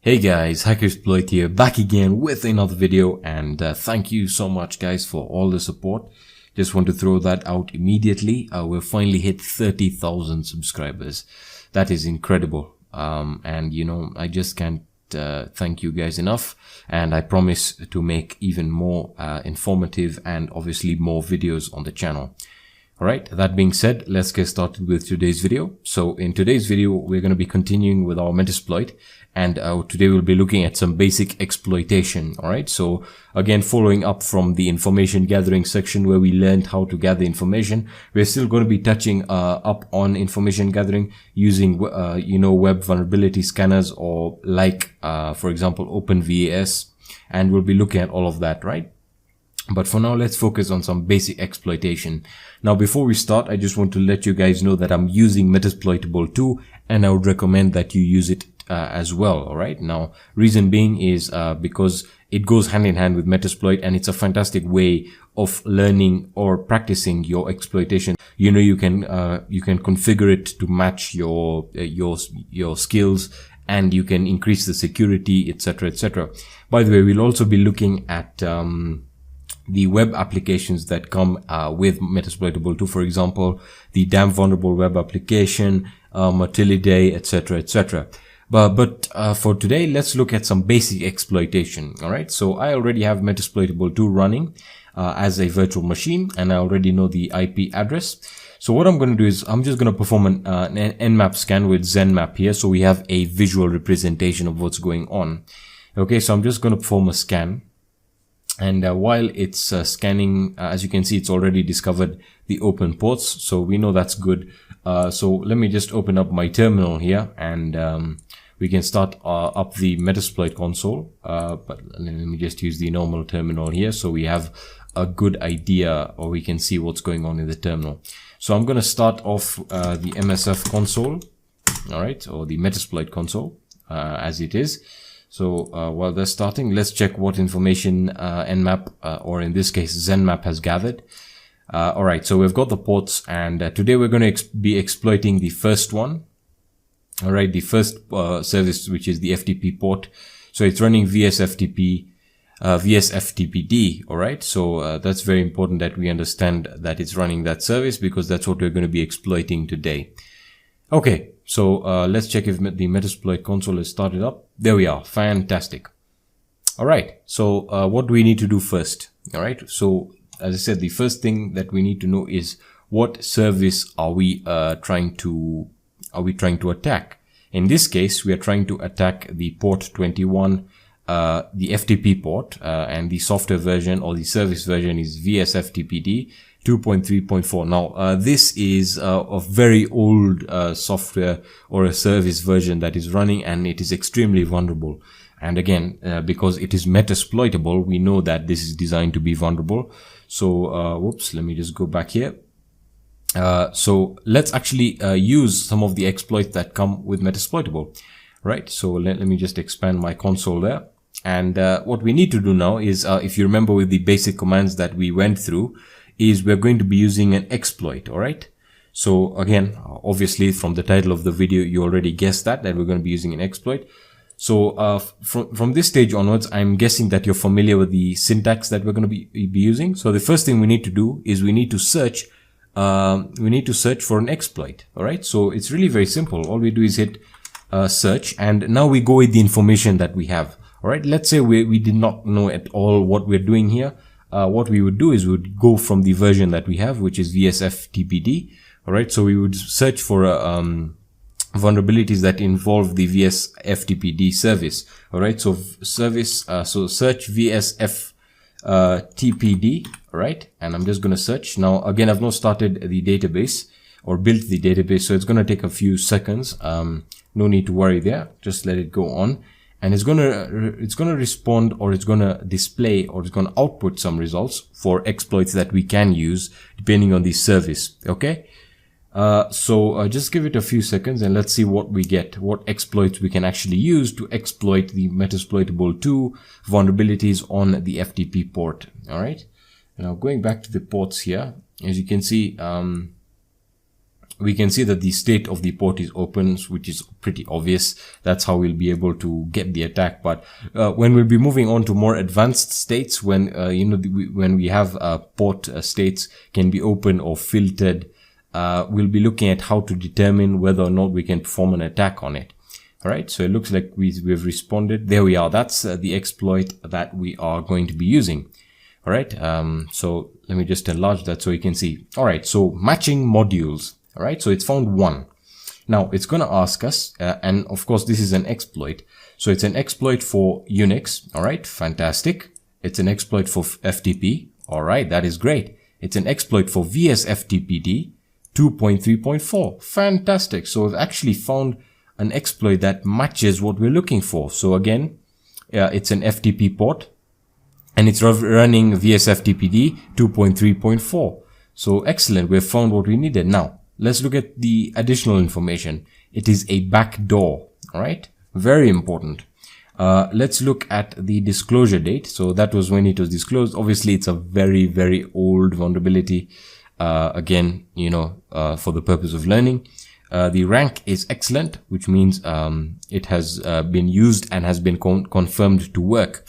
Hey guys, Exploit here, back again with another video, and thank you so much guys for all the support. Just want to throw that out immediately. We've finally hit 30,000 subscribers. That is incredible. And you know, I just can't thank you guys enough, and I promise to make even more informative and obviously more videos on the channel. Alright, that being said, let's get started with today's video. So in today's video, we're going to be continuing with our Metasploit, and today we'll be looking at some basic exploitation. Alright, so again, following up from the information gathering section where we learned how to gather information, we're still going to be touching up on information gathering using, web vulnerability scanners or like, for example, OpenVAS, and we'll be looking at all of that, right? But for now, let's focus on some basic exploitation. Now, before we start, I just want to let you guys know that I'm using Metasploitable 2, and I would recommend that you use it as well. All right. Now, reason being is because it goes hand in hand with Metasploit, and it's a fantastic way of learning or practicing your exploitation. You know, you can configure it to match your skills, and you can increase the security, etc., etc. By the way, we'll also be looking at the web applications that come with Metasploitable 2, for example, the damn vulnerable web application, Matillidae, etc., etc. But for today, let's look at some basic exploitation. All right. So I already have Metasploitable 2 running as a virtual machine, and I already know the IP address. So what I'm going to do is I'm just going to perform an Nmap scan with ZenMap here, so we have a visual representation of what's going on. Okay. So I'm just going to perform a scan. And while it's scanning, as you can see, it's already discovered the open ports. So we know that's good. So let me just open up my terminal here, and we can start up the Metasploit console. But let me just use the normal terminal here, so we have a good idea, or we can see what's going on in the terminal. So I'm going to start off the MSF console, all right, or the Metasploit console as it is. So while they're starting, let's check what information Nmap, or in this case ZenMap, has gathered. All right, so we've got the ports, and today we're going to be exploiting the first one. All right, the first service, which is the FTP port. So it's running VSFTP, VSFTPD. All right, so that's very important that we understand that it's running that service, because that's what we're going to be exploiting today. Okay, so let's check if the Metasploit console is started up. There we are. Fantastic. All right. So what do we need to do first? All right. So as I said, the first thing that we need to know is what service are we trying to attack? In this case, we are trying to attack the port 21, the FTP port, and the software version or the service version is VSFTPD 2.3.4. Now, this is a very old software or a service version that is running, and it is extremely vulnerable. And again, because it is Metasploitable, we know that this is designed to be vulnerable. So, whoops, let me just go back here. So let's actually use some of the exploits that come with Metasploitable, right? So let me just expand my console there. And what we need to do now is, if you remember with the basic commands that we went through, is we're going to be using an exploit. All right. So again, obviously from the title of the video, you already guessed that we're going to be using an exploit. So from this stage onwards, I'm guessing that you're familiar with the syntax that we're going to be using. So the first thing we need to do is we need to search for an exploit. All right. So it's really very simple. All we do is hit search, and now we go with the information that we have. All right. Let's say we did not know at all what we're doing here. What we would do is we would go from the version that we have, which is VSFTPD. All right. So we would search for vulnerabilities that involve the VSFTPD service. All right. So service, so search VSFTPD. All right. And I'm just going to search. Now, again, I've not started the database or built the database, so it's going to take a few seconds. No need to worry there. Just let it go on. And it's gonna respond, or it's gonna display, or it's gonna output some results for exploits that we can use depending on the service. Okay. So just give it a few seconds and let's see what we get, what exploits we can actually use to exploit the Metasploitable 2 vulnerabilities on the FTP port. All right. Now going back to the ports here, as you can see, we can see that the state of the port is open, which is pretty obvious. That's how we'll be able to get the attack. But when we'll be moving on to more advanced states, when when we have port states can be open or filtered, we'll be looking at how to determine whether or not we can perform an attack on it. All right, so it looks like we've responded. There we are. That's the exploit that we are going to be using. All right, so let me just enlarge that so you can see. All right, so matching modules. All right, so it's found one. Now it's going to ask us, and of course this is an exploit. So it's an exploit for Unix. All right, fantastic. It's an exploit for FTP. All right, that is great. It's an exploit for VSFTPD 2.3.4. Fantastic. So we've actually found an exploit that matches what we're looking for. So again, it's an FTP port and it's running VSFTPD 2.3.4. So excellent. We've found what we needed. Now let's look at the additional information. It is a backdoor. All right. Very important. Let's look at the disclosure date. So that was when it was disclosed. Obviously, it's a very, very old vulnerability. Again, for the purpose of learning. The rank is excellent, which means it has been used and has been confirmed to work.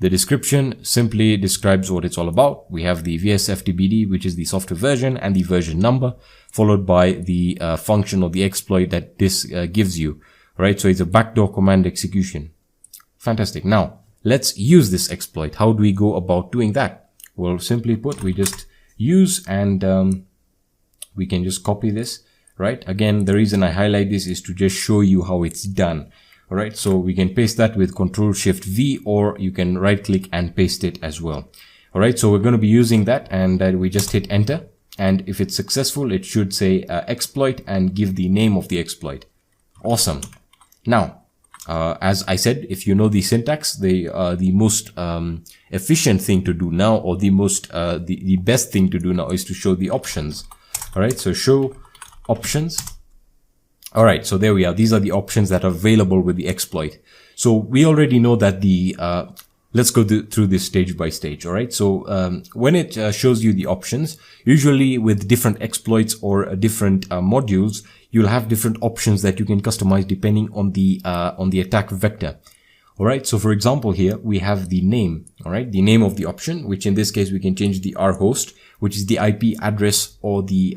The description simply describes what it's all about. We have the VSFTPD, which is the software version, and the version number, followed by the function or the exploit that this gives you. Right? So it's a backdoor command execution. Fantastic. Now, let's use this exploit. How do we go about doing that? Well, simply put, we just use and we can just copy this. Right? Again, the reason I highlight this is to just show you how it's done. All right. So we can paste that with Control-Shift-V, or you can right click and paste it as well. All right. So we're going to be using that, and we just hit enter. And if it's successful, it should say exploit and give the name of the exploit. Awesome. Now, as I said, if you know the syntax, the most efficient thing to do now, or the most the best thing to do now, is to show the options. All right. So show options. All right, so there we are. These are the options that are available with the exploit. So we already know that the let's go through this stage by stage. All right, so when it shows you the options, usually with different exploits or different modules, you'll have different options that you can customize depending on the attack vector. All right, so for example here we have the name. All right, the name of the option, which in this case we can change the rhost, which is the IP address or the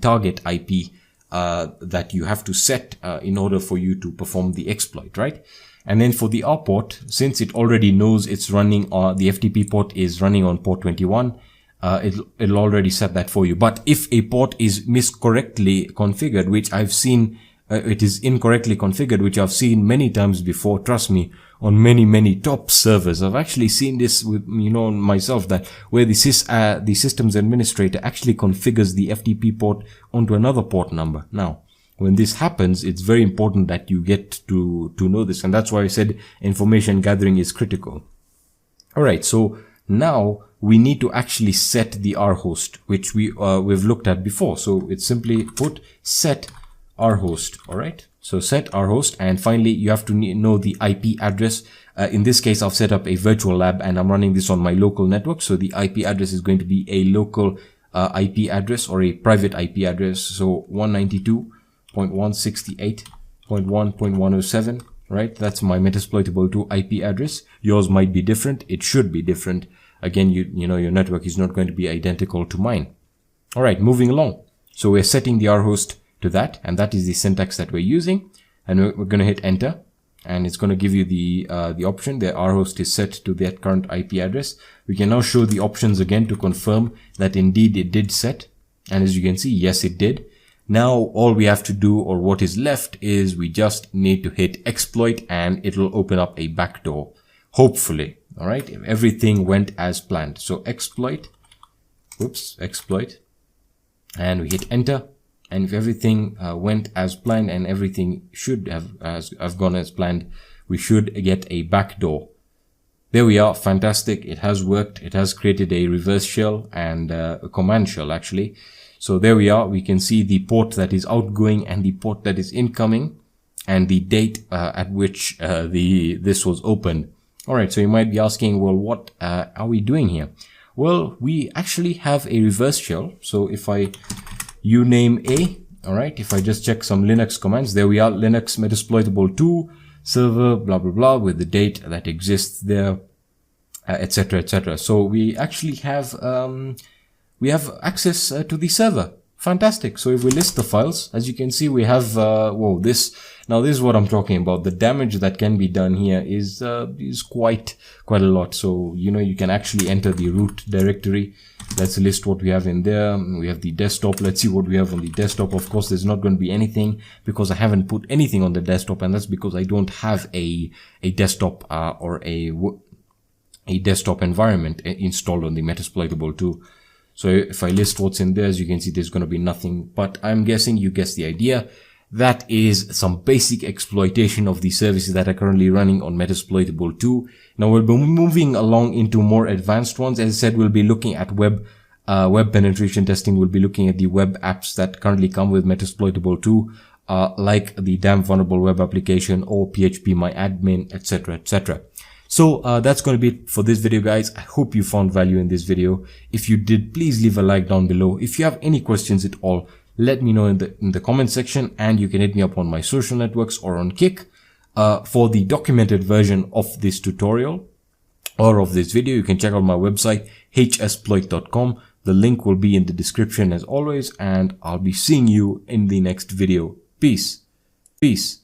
target IP that you have to set in order for you to perform the exploit, right? And then for the R port, since it already knows it's running the FTP port is running on port 21, it'll already set that for you. But if a port is miscorrectly configured, which I've seen, it is incorrectly configured, which I've seen many times before, trust me, on many top servers. I've actually seen this with, myself, that where the systems administrator actually configures the FTP port onto another port number. Now, when this happens, it's very important that you get to know this. And that's why I said information gathering is critical. All right. So now we need to actually set the rhost, which we've looked at before. So it's simply put set rhost. All right. So set rhost, and finally you have to know the IP address. In this case, I've set up a virtual lab and I'm running this on my local network. So the IP address is going to be a local IP address or a private IP address. So 192.168.1.107, right? That's my Metasploitable 2 IP address. Yours might be different. It should be different. Again, your network is not going to be identical to mine. All right, moving along. So we're setting the rhost to that, and that is the syntax that we're using, and we're going to hit enter, and it's going to give you the option. The rhost is set to that current IP address. We can now show the options again to confirm that indeed it did set, and as you can see, yes, it did. Now all we have to do, or what is left, is we just need to hit exploit and it'll open up a backdoor, hopefully. All right, if everything went as planned. So exploit, and we hit enter. And if everything went as planned, and everything should have gone as planned, we should get a backdoor. There we are. Fantastic. It has worked. It has created a reverse shell and a command shell actually. So there we are. We can see the port that is outgoing and the port that is incoming, and the date at which this was opened. All right. So you might be asking, well, what are we doing here? Well, we actually have a reverse shell. So if I uname A, All right, if I just check some Linux commands, there we are, Linux Metasploitable 2 server, blah, blah, blah, with the date that exists there, etc., etc. So we actually have access to the server. Fantastic. So if we list the files, as you can see, we have, this is what I'm talking about. The damage that can be done here is quite a lot. So, you can actually enter the root directory. Let's list what we have in there. We have the desktop. Let's see what we have on the desktop. Of course, there's not going to be anything because I haven't put anything on the desktop, and that's because I don't have a desktop, or a desktop environment installed on the Metasploitable 2. So if I list what's in there, as you can see, there's going to be nothing, but I'm guessing you guessed the idea. That is some basic exploitation of the services that are currently running on Metasploitable 2. Now we'll be moving along into more advanced ones. As I said, we'll be looking at web penetration testing. We'll be looking at the web apps that currently come with Metasploitable 2, like the damn vulnerable web application or phpMyAdmin, etc., etc. So that's going to be it for this video, guys. I hope you found value in this video. If you did, please leave a like down below. If you have any questions at all, let me know in the comment section, and you can hit me up on my social networks or on Kick. For the documented version of this tutorial or of this video, you can check out my website, hsploit.com. The link will be in the description as always, and I'll be seeing you in the next video. Peace. Peace.